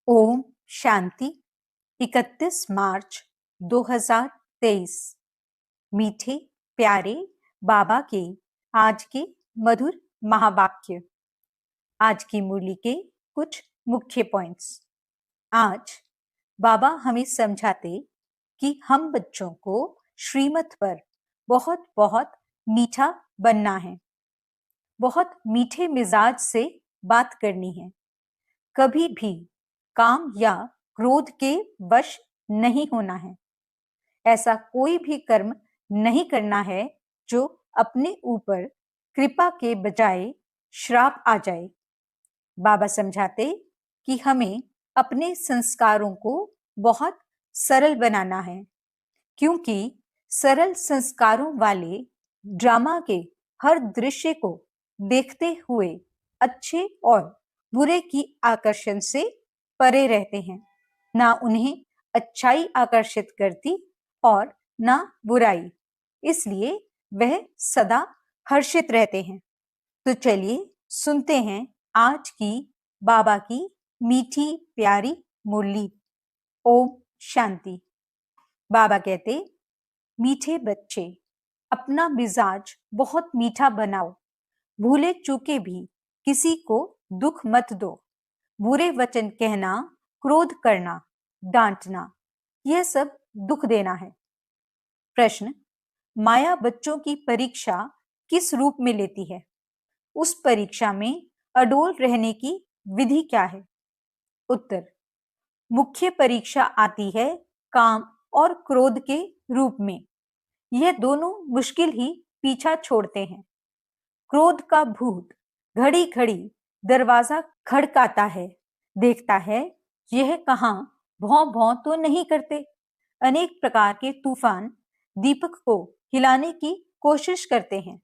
ओम शांति। 31 मार्च 2023। मीठे प्यारे बाबा के आज के मधुर महावाक्य। आज की मुरली के कुछ मुख्य पॉइंट्स। आज बाबा हमें समझाते कि हम बच्चों को श्रीमत पर बहुत बहुत मीठा बनना है, बहुत मीठे मिजाज से बात करनी है, कभी भी काम या क्रोध के वश नहीं होना है। ऐसा कोई भी कर्म नहीं करना है जो अपने ऊपर कृपा के बजाय श्राप आ जाए। बाबा समझाते कि हमें अपने संस्कारों को बहुत सरल बनाना है, क्योंकि सरल संस्कारों वाले ड्रामा के हर दृश्य को देखते हुए अच्छे और बुरे की आकर्षण से परे रहते हैं। ना उन्हें अच्छाई आकर्षित करती और ना बुराई, इसलिए वह सदा हर्षित रहते हैं। तो चलिए सुनते हैं आज की बाबा की मीठी प्यारी मुरली। ओम शांति। बाबा कहते, मीठे बच्चे, अपना मिजाज बहुत मीठा बनाओ। भूले चूके भी किसी को दुख मत दो। बुरे वचन कहना, क्रोध करना, डांटना, यह सब दुख देना है। प्रश्न, माया बच्चों की परीक्षा किस रूप में लेती है? उस परीक्षा में अडोल रहने की विधि क्या है? उत्तर, मुख्य परीक्षा आती है काम और क्रोध के रूप में। यह दोनों मुश्किल ही पीछा छोड़ते हैं। क्रोध का भूत घड़ी घड़ी दरवाजा खड़काता है, देखता है यह कहां भौं भौं तो नहीं करते। अनेक प्रकार के तूफान दीपक को हिलाने की कोशिश करते हैं।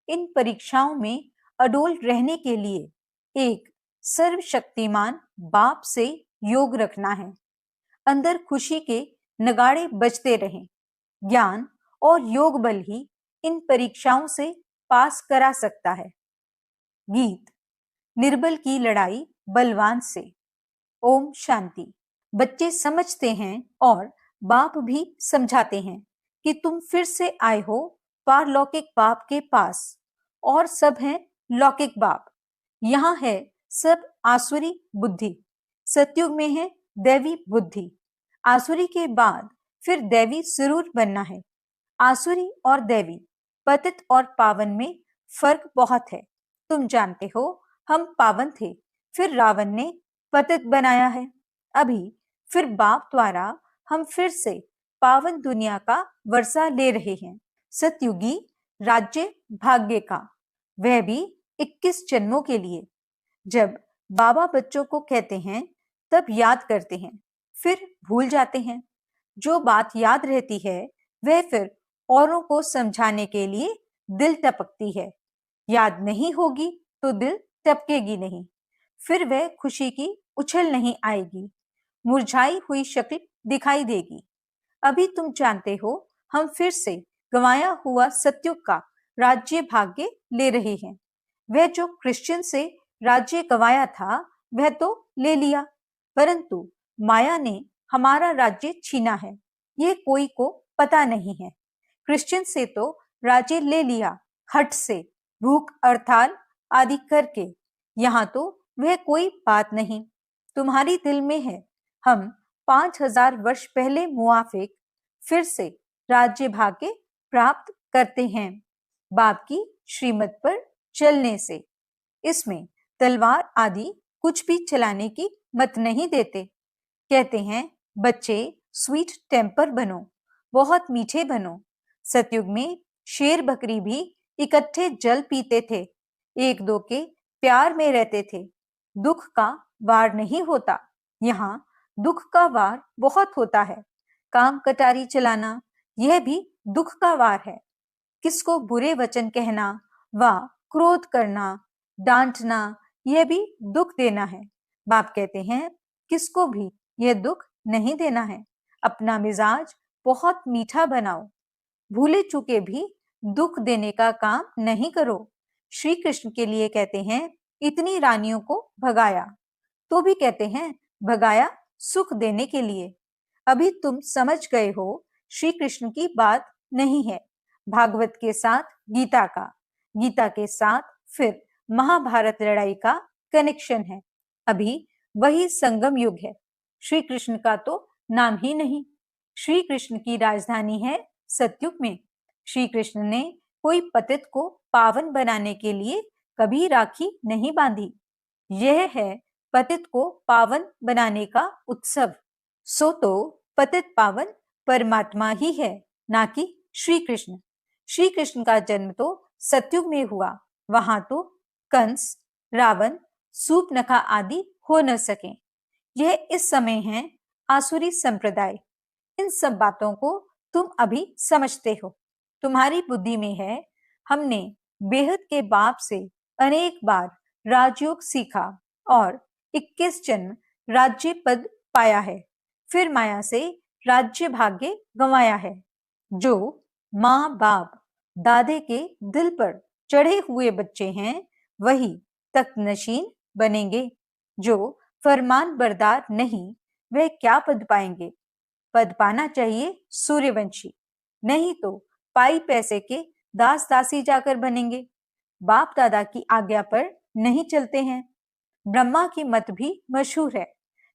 इन परीक्षाओं में अडोल रहने के लिए एक सर्वशक्तिमान बाप से योग रखना है। अंदर खुशी के नगाड़े बजते रहें। ज्ञान और योग बल ही इन परीक्षाओं से पास करा सकता है। गीत, निर्बल की लड़ाई बलवान से। ओम शांति। बच्चे समझते हैं और बाप भी समझाते हैं कि तुम फिर से आए हो पारलौकिक बाप के पास, और सब हैं लौकिक बाप। यहाँ है सब आसुरी बुद्धि, सतयुग में है दैवी बुद्धि। आसुरी के बाद फिर दैवी जरूर बनना है। आसुरी और दैवी, पतित और पावन में फर्क बहुत है। तुम जानते हो हम पावन थे, फिर रावण ने पतित बनाया है। अभी फिर बाप द्वारा हम फिर से पावन दुनिया का वर्षा ले रहे हैं। सतयुगी राज्य भाग्य का, वह भी 21 जन्मों के लिए। जब बाबा बच्चों को कहते हैं तब याद करते हैं, फिर भूल जाते हैं। जो बात याद रहती है वह फिर औरों को समझाने के लिए दिल टपकती है। याद नहीं होगी तो दिल टपकेगी नहीं, फिर वह खुशी की उछल नहीं आएगी, मुरझाई हुई शक्ल दिखाई देगी। अभी तुम जानते हो हम फिर से गंवाया हुआ सतयुग का राज्य भाग्य ले रहे हैं। वह जो क्रिश्चियन से राज्य गंवाया था वह तो ले लिया, परंतु माया ने हमारा राज्य छीना है, ये कोई को पता नहीं है। क्रिश्चियन से तो राज्य ले लिया हट से, भूख हड़ताल आदि करके। यहाँ तो वह कोई बात नहीं, तुम्हारी दिल में है। हम 5000 वर्ष पहले मुआफिक फिर से राज्य भाग्य प्राप्त करते हैं, बाप की श्रीमत पर चलने से। इसमें तलवार आदि कुछ भी चलाने की मत नहीं देते। कहते हैं बच्चे स्वीट टेम्पर बनो, बहुत मीठे बनो। सतयुग में शेर बकरी भी इकट्ठे जल पीते थे, एक दो के प्यार में रहते थे। दुख का वार नहीं होता, यहाँ दुख का वार बहुत होता है। काम कटारी चलाना, यह भी दुख का वार है। किसको बुरे वचन कहना व क्रोध करना, डांटना, यह भी दुख देना है। बाप कहते हैं किसको भी यह दुख नहीं देना है। अपना मिजाज बहुत मीठा बनाओ। भूले चूके भी दुख देने का काम नहीं करो। श्री कृष्ण के लिए कहते हैं इतनी रानियों को भगाया, तो भी कहते हैं भगाया सुख देने के लिए। अभी तुम समझ गए हो, श्री कृष्ण की बात नहीं है भागवत के साथ गीता का, गीता के साथ फिर महाभारत लड़ाई का कनेक्शन है। अभी वही संगम युग है। श्री कृष्ण का तो नाम ही नहीं। श्री कृष्ण की राजधानी है सतयुग में। श्री कृष्ण ने कोई पतित को पावन बनाने के लिए कभी राखी नहीं बांधी। यह है पतित को पावन बनाने का उत्सव। सो तो पतित पावन परमात्मा ही है, ना कि श्री कृष्ण। श्री कृष्ण का जन्म तो सतयुग में हुआ। वहां तो कंस, रावण, सूर्पनखा आदि हो न सके। यह इस समय है आसुरी संप्रदाय। इन सब बातों को तुम अभी समझते हो, तुम्हारी बुद्धि में है। हमने बेहद के बाप से अनेक बार राजयोग सीखा और 21 जन्म राज्य पद पाया है, फिर माया से राज्य भाग्य गंवाया है। जो माँ बाप दादे के दिल पर चढ़े हुए बच्चे हैं वही तख्त नशीन बनेंगे। जो फरमान बरदार नहीं, वह क्या पद पाएंगे। पद पाना चाहिए सूर्यवंशी, नहीं तो पाई पैसे के दास दासी जाकर बनेंगे। बाप दादा की आज्ञा पर नहीं चलते हैं। ब्रह्मा की मत भी मशहूर है,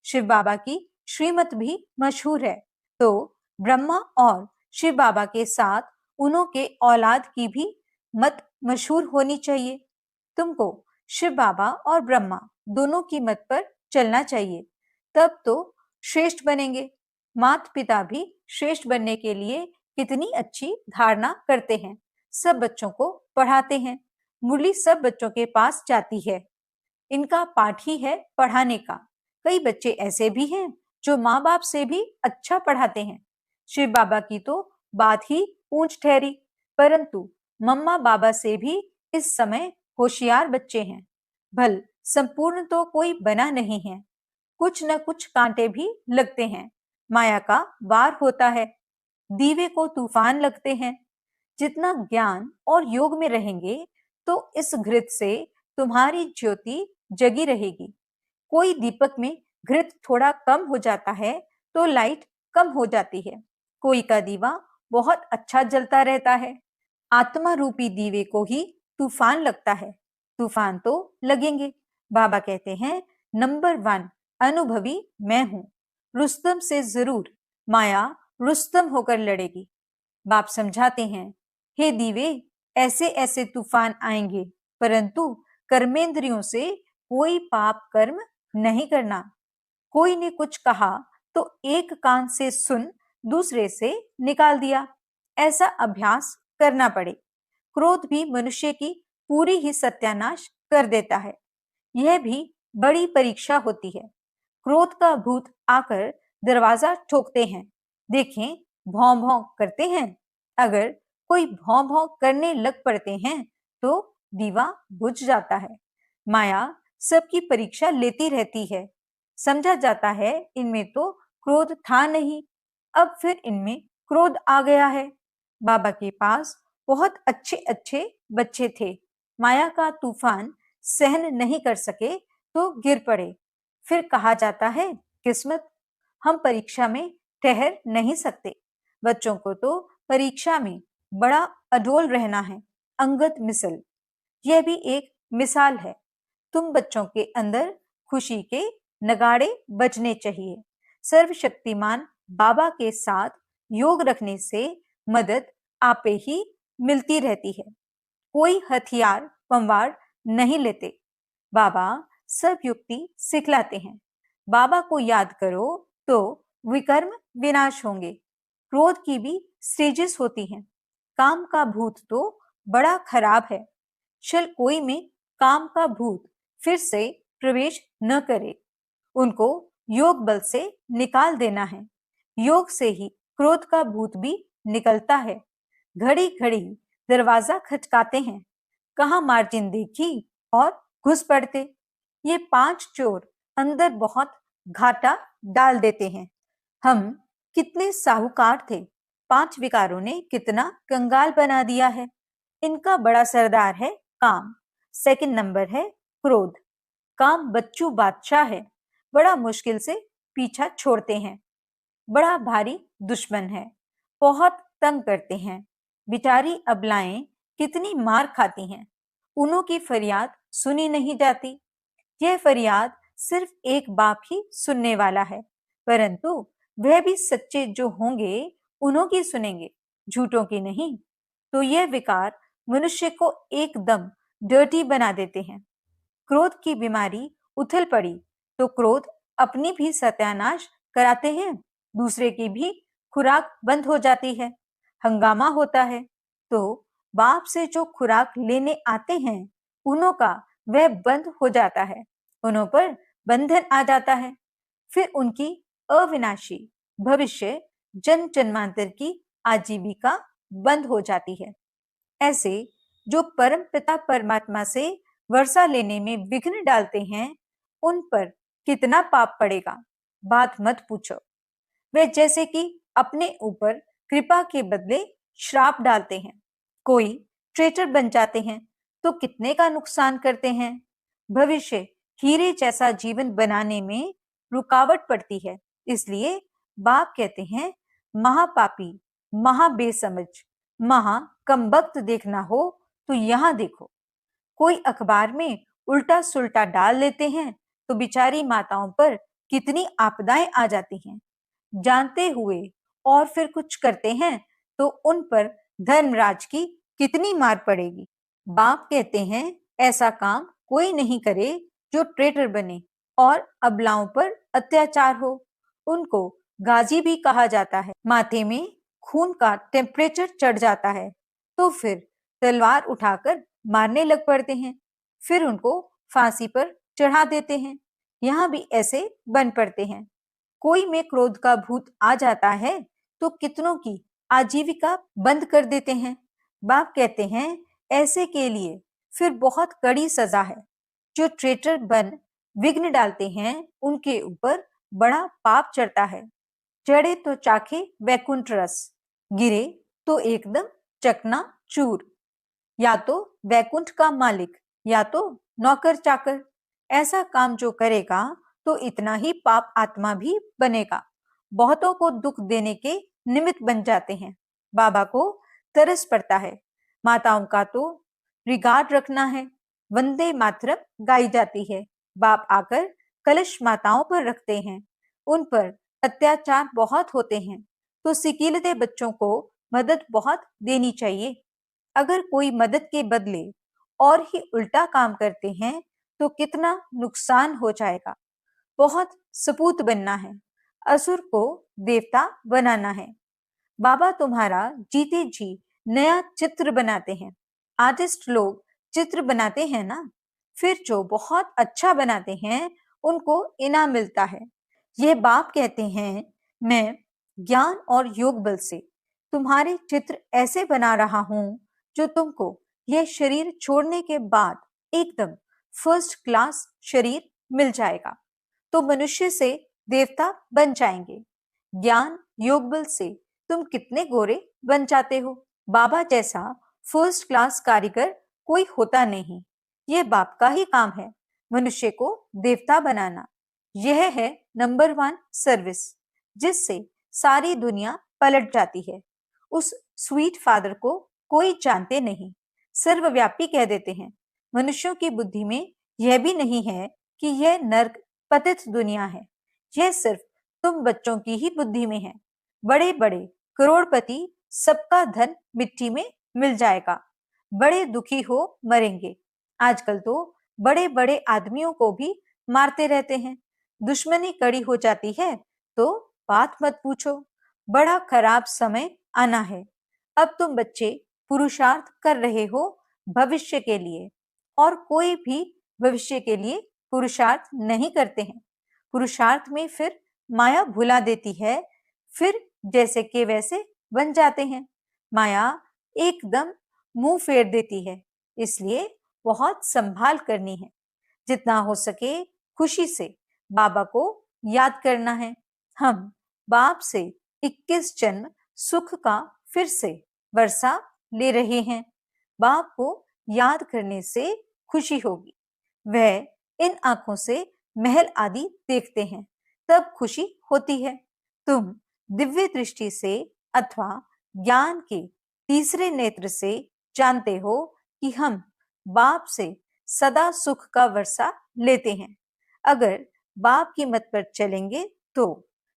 शिव बाबा की श्रीमत भी मशहूर है। तो ब्रह्मा और शिव बाबा के साथ उन्हों के औलाद की भी मत मशहूर होनी चाहिए। तुमको शिव बाबा और ब्रह्मा दोनों की मत पर चलना चाहिए, तब तो श्रेष्ठ बनेंगे। माता पिता भी श्रेष्ठ बनने के लिए कितनी अच्छी धारणा करते हैं। सब बच्चों को पढ़ाते हैं। मुरली सब बच्चों के पास जाती है। इनका पाठ ही है पढ़ाने का। कई बच्चे ऐसे भी हैं जो माँ बाप से भी अच्छा पढ़ाते हैं। शिव बाबा की तो बात ही ऊंच ठहरी, परंतु मम्मा बाबा से भी इस समय होशियार बच्चे हैं। भल संपूर्ण तो कोई बना नहीं है, कुछ न कुछ कांटे भी लगते हैं। माया का वार होता है, दीवे को तूफान लगते हैं। जितना ज्ञान और योग में रहेंगे तो इस घृत से तुम्हारी ज्योति जगी रहेगी। कोई दीपक में घृत थोड़ा कम हो जाता है तो लाइट कम हो जाती है। कोई का दीवा बहुत अच्छा जलता रहता है। आत्मा रूपी दीवे को ही तूफान लगता है। तूफान तो लगेंगे। बाबा कहते हैं नंबर 1 अनुभवी मैं हूं। रुस्तम से जरूर माया रुस्तम होकर लड़ेगी। बाप समझाते हैं, हे दीवे, ऐसे ऐसे तूफान आएंगे, परंतु कर्मेंद्रियों से कोई पाप कर्म नहीं करना। कोई ने कुछ कहा तो एक कान से सुन दूसरे से निकाल दिया। ऐसा अभ्यास करना पड़े। क्रोध भी मनुष्य की पूरी ही सत्यानाश कर देता है। यह भी बड़ी परीक्षा होती है। क्रोध का भूत आकर दरवाजा ठोकते हैं। देखें, भौं भौं करते हैं। अगर कोई भौं भौं करने लग पड़ते हैं तो दीवा बुझ जाता है। माया सबकी परीक्षा लेती रहती है। समझा जाता है इनमें तो क्रोध था नहीं, अब फिर इनमें क्रोध आ गया है। बाबा के पास बहुत अच्छे अच्छे बच्चे थे। माया का तूफान सहन नहीं कर सके तो गिर पड़े। फिर कहा जाता है किस्मत। हम परीक्षा में ठहर नहीं सकते। बच्चों को तो परीक्षा में बड़ा अडोल रहना है। अंगद मिसल, यह भी एक मिसाल है। तुम बच्चों के अंदर खुशी के नगाड़े बजने चाहिए। सर्वशक्तिमान बाबा के साथ योग रखने से मदद आपे ही मिलती रहती है। कोई हथियार पंवार नहीं लेते। बाबा सब युक्ति सिखलाते हैं। बाबा को याद करो तो विकर्म विनाश होंगे। क्रोध की भी स्टेजेस होती हैं। काम का भूत तो बड़ा खराब है। चल कोई में काम का भूत फिर से प्रवेश न करे। उनको योग बल से निकाल देना है। योग से ही क्रोध का भूत भी निकलता है। घड़ी घड़ी दरवाजा खटकाते हैं। कहाँ मार्जिन देखी और घुस पड़ते। ये 5 चोर अंदर बहुत घाटा डाल देते हैं। हम कितने साहूकार थे, 5 विकारों ने कितना कंगाल बना दिया है। इनका बड़ा सरदार है काम, सेकंड नंबर है क्रोध। काम बच्चू बादशाह है। बड़ा मुश्किल से पीछा छोड़ते हैं। बड़ा भारी दुश्मन है, बहुत तंग करते हैं। बेचारी अबलाएं कितनी मार खाती हैं, उन्हों की फरियाद सुनी नहीं जाती। यह फरियाद सिर्फ एक बाप ही सुनने वाला है, परंतु वह भी सच्चे जो होंगे उन्हों की सुनेंगे, झूठों की नहीं। तो यह विकार मनुष्य को एकदम डर्टी बना देते हैं। क्रोध की बीमारी उथल पड़ी तो क्रोध अपनी भी सत्यानाश कराते हैं, दूसरे की भी खुराक बंद हो जाती है। हंगामा होता है तो बाप से जो खुराक लेने आते हैं उन्हों का वह बंद हो जाता है, उन्हों पर बंधन आ जाता है। फिर उनकी अविनाशी भविष्य जन्म जन्मांतर की आजीविका बंद हो जाती है। ऐसे जो परम पिता परमात्मा से वर्षा लेने में विघ्न डालते हैं, उन पर कितना पाप पड़ेगा, बात मत पूछो। वे जैसे कि अपने ऊपर कृपा के बदले श्राप डालते हैं। कोई ट्रेटर बन जाते हैं तो कितने का नुकसान करते हैं। भविष्य हीरे जैसा जीवन बनाने में रुकावट पड़ती है। इसलिए बाप कहते हैं, महापापी, महाबेसमझ, महा कमबख्त देखना हो तो यहाँ देखो। कोई अखबार में उल्टा सुल्टा डाल लेते हैं तो बिचारी माताओं पर कितनी आपदाएं आ जाती हैं। जानते हुए और फिर कुछ करते हैं तो उन पर धर्मराज की कितनी मार पड़ेगी। बाप कहते हैं, ऐसा काम कोई नहीं करे जो ट्रेटर बने और अबलाओं पर अत्याचार हो। उनको गाजी भी कहा जाता है। माथे में खून का टेम्परेचर चढ़ जाता है तो फिर तलवार उठाकर मारने लग पड़ते हैं, फिर उनको फांसी पर चढ़ा देते हैं। यहाँ भी ऐसे बन पड़ते हैं। कोई में क्रोध का भूत आ जाता है तो कितनों की आजीविका बंद कर देते हैं। बाप कहते हैं, ऐसे के लिए फिर बहुत कड़ी सजा है। जो ट्रेटर बन विघ्न डालते हैं उनके ऊपर बड़ा पाप चढ़ता है। चढ़े तो चाखे वैकुंठ रस, गिरे तो एकदम चकना चूर। या तो वैकुंठ का मालिक या तो नौकर चाकर। ऐसा काम जो करेगा तो इतना ही पाप आत्मा भी बनेगा। बहुतों को दुख देने के निमित्त बन जाते हैं। बाबा को तरस पड़ता है। माताओं का तो रिगार्ड रखना है। वंदे मातरम गाई जाती है। बाप आकर कलश माताओं पर रखते हैं। उन पर अत्याचार बहुत होते हैं तो सिकीलते बच्चों को मदद बहुत देनी चाहिए। अगर कोई मदद के बदले और ही उल्टा काम करते हैं तो कितना नुकसान हो जाएगा। बहुत सपूत बनना है, असुर को देवता बनाना है। बाबा तुम्हारा जीते जी नया चित्र बनाते हैं। आर्टिस्ट लोग चित्र बनाते हैं ना, फिर जो बहुत अच्छा बनाते हैं उनको इनाम मिलता है। यह बाप कहते हैं, मैं ज्ञान और योग बल से तुम्हारे चित्र ऐसे बना रहा हूं जो तुमको यह शरीर छोड़ने के बाद एकदम फर्स्ट क्लास शरीर मिल जाएगा, तो मनुष्य से देवता बन जाएंगे। ज्ञान योग बल से तुम कितने गोरे बन जाते हो। बाबा जैसा फर्स्ट क्लास कारीगर कोई होता नहीं। यह बाप का ही काम है, मनुष्य को देवता बनाना। यह है नंबर 1 सर्विस, जिससे सारी दुनिया पलट जाती है। उस स्वीट फादर को कोई जानते नहीं, सर्वव्यापी कह देते हैं। मनुष्यों की बुद्धि में यह भी नहीं है कि यह नर्क पतित दुनिया है। यह सिर्फ तुम बच्चों की ही बुद्धि में है। बड़े बड़े करोड़पति सबका धन मिट्टी में मिल जाएगा, बड़े दुखी हो मरेंगे। आजकल तो बड़े बड़े आदमियों को भी मारते रहते हैं। दुश्मनी कड़ी हो जाती है तो बात मत पूछो। बड़ा खराब समय आना है। अब तुम बच्चे पुरुषार्थ कर रहे हो भविष्य के लिए, और कोई भी भविष्य के लिए पुरुषार्थ नहीं करते हैं। पुरुषार्थ में फिर माया भुला देती है, फिर जैसे के वैसे बन जाते हैं। माया एकदम मुंह फेर देती है, इसलिए बहुत संभाल करनी है। जितना हो सके खुशी से बाबा को याद करना है। हम बाप से 21 जन्म सुख का फिर से वर्षा ले रहे हैं। बाप को याद करने से खुशी होगी। वह इन आंखों से महल आदि देखते हैं तब खुशी होती है। तुम दिव्य दृष्टि से अथवा ज्ञान के तीसरे नेत्र से जानते हो कि हम बाप से सदा सुख का वर्षा लेते हैं। अगर बाप की मत पर चलेंगे तो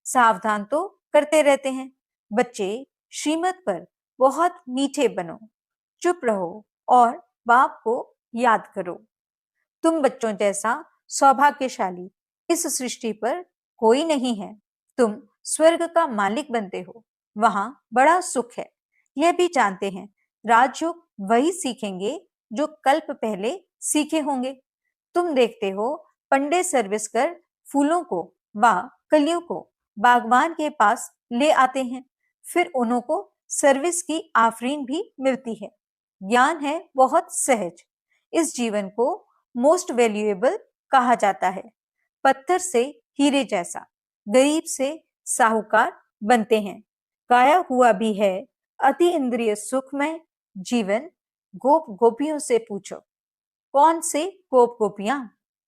सावधान तो करते रहते हैं। बच्चे, श्रीमत पर बहुत मीठे बनो, चुप रहो और बाप को याद करो। तुम बच्चों जैसा सौभाग्यशाली इस सृष्टि पर कोई नहीं है। तुम स्वर्ग का मालिक बनते हो, वहां बड़ा सुख है। यह भी जानते हैं राजयोग वही सीखेंगे जो कल्प पहले सीखे होंगे। तुम देखते हो पंडे सर्विस कर फूलों को व कलियों को बागवान के पास ले आते हैं, फिर उन्हों को सर्विस की आफरीन भी मिलती है। ज्ञान है बहुत सहज। इस जीवन को मोस्ट वैल्यूएबल कहा जाता है। पत्थर से हीरे जैसा गरीब से साहूकार बनते हैं। गाया हुआ भी है, अति इंद्रिय सुखमय जीवन गोप गोपियों से पूछो। कौन से गोप गोपियां?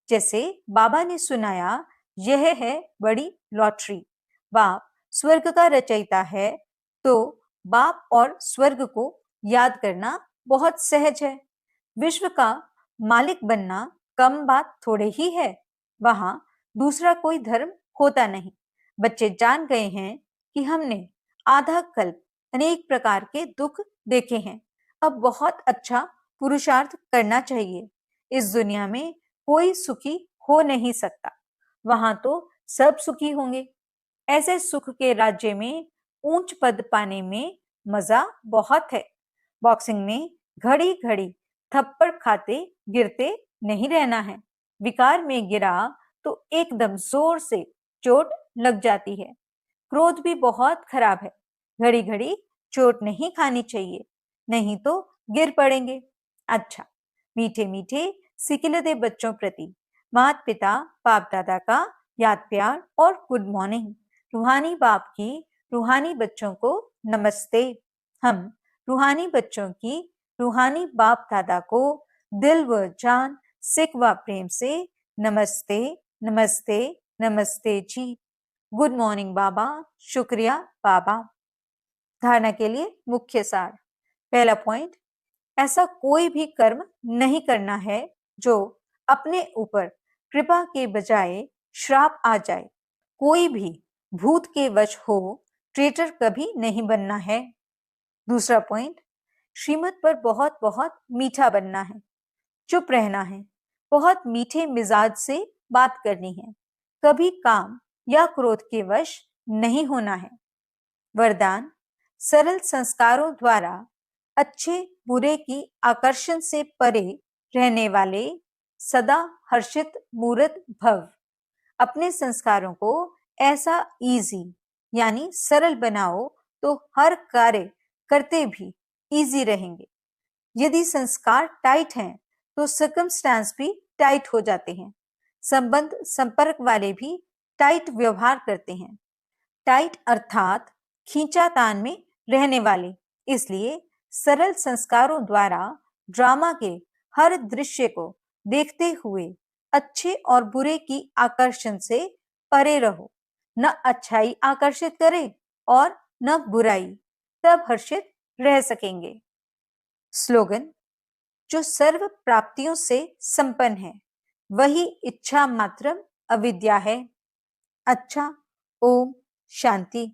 जैसे बाबा ने सुनाया, यह है बड़ी लॉटरी। बाप स्वर्ग का रचयिता है, तो बाप और स्वर्ग को याद करना बहुत सहज है। विश्व का मालिक बनना कम बात थोड़े ही है। वहां दूसरा कोई धर्म होता नहीं। बच्चे जान गए हैं कि हमने आधा कल्प अनेक प्रकार के दुख देखे हैं। अब बहुत अच्छा पुरुषार्थ करना चाहिए। इस दुनिया में कोई सुखी हो नहीं सकता, वहां तो सब सुखी होंगे। ऐसे सुख के राज्य में ऊंच पद पाने में मजा बहुत है। बॉक्सिंग में घड़ी घड़ी थप्पड़ खाते गिरते नहीं रहना है। विकार में गिरा तो एकदम जोर से चोट लग जाती है। क्रोध भी बहुत खराब है। घड़ी घड़ी चोट नहीं खानी चाहिए, नहीं तो गिर पड़ेंगे। अच्छा, मीठे मीठे सिकिलदे बच्चों प्रति माता पिता बाप दादा का याद प्यार और गुड मॉर्निंग। रूहानी बाप की रूहानी बच्चों को नमस्ते। हम रूहानी बच्चों की रूहानी बाप दादा को दिल व जान सिक व प्रेम से नमस्ते नमस्ते नमस्ते जी। गुड मॉर्निंग बाबा, शुक्रिया बाबा। धारणा के लिए मुख्य सार। पहला पॉइंट, ऐसा कोई भी कर्म नहीं करना है जो अपने ऊपर कृपा के बजाय श्राप आ जाए। कोई भी भूत के वश हो ट्रेटर कभी नहीं बनना है। दूसरा पॉइंट, श्रीमत पर बहुत बहुत मीठा बनना है, चुप रहना है, बहुत मीठे मिजाज से बात करनी है, कभी काम या क्रोध के वश नहीं होना है। वरदान, सरल संस्कारों द्वारा अच्छे बुरे की आकर्षण से परे रहने वाले सदा हर्षित मूर्त भव। अपने संस्कारों को ऐसा इजी यानी सरल बनाओ तो हर कार्य करते भी इजी रहेंगे। यदि संस्कार टाइट हैं तो सर्कमस्टेंस भी टाइट हो जाते हैं। संबंध संपर्क वाले भी टाइट व्यवहार करते हैं। टाइट अर्थात खींचातान में रहने वाले। इसलिए सरल संस्कारों द्वारा ड्रामा के हर दृश्य को देखते हुए अच्छे और बुरे की आकर्षण से परे रहो। न अच्छाई आकर्षित करे और न बुराई, तब हर्षित रह सकेंगे। स्लोगन, जो सर्व प्राप्तियों से संपन्न है वही इच्छा मात्रम अविद्या है। अच्छा, ओम शांति।